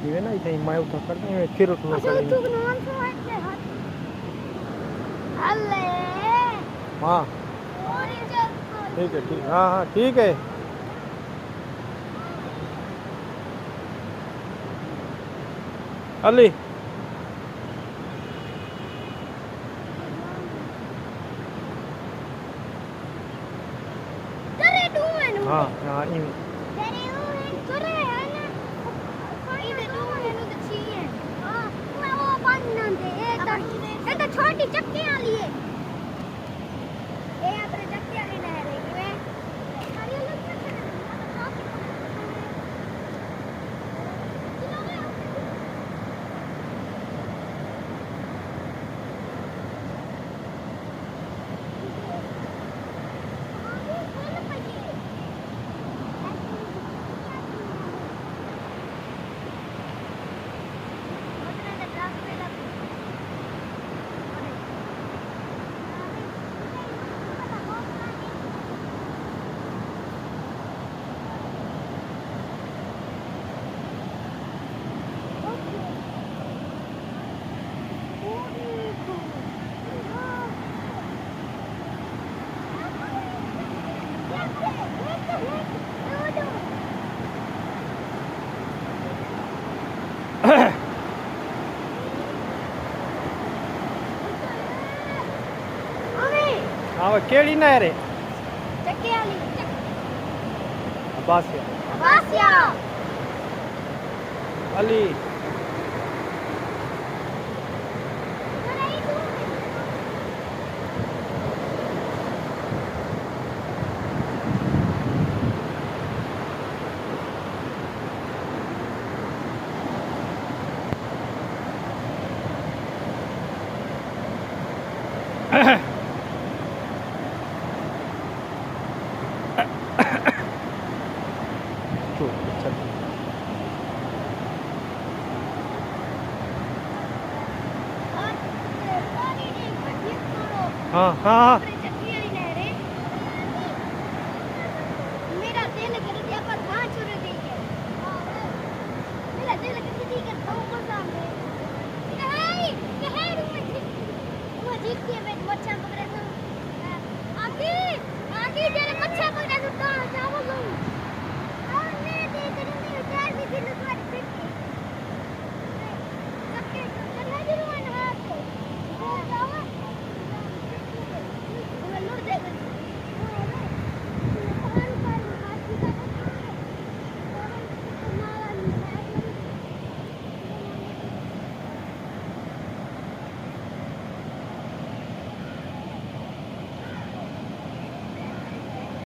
ये ना इथे माय उठा कर दे फिर उठना पड़ेगा। हाँ ठीक है ठीक, हाँ हाँ ठीक है। अली हाँ हाँ छोटी चक्की वाली है ये अपने चक्की वाली नहर है हाँ केड़ी नहर है? चक्की वाली अब्बासिया अब्बासिया अली हाँ हाँ हाँ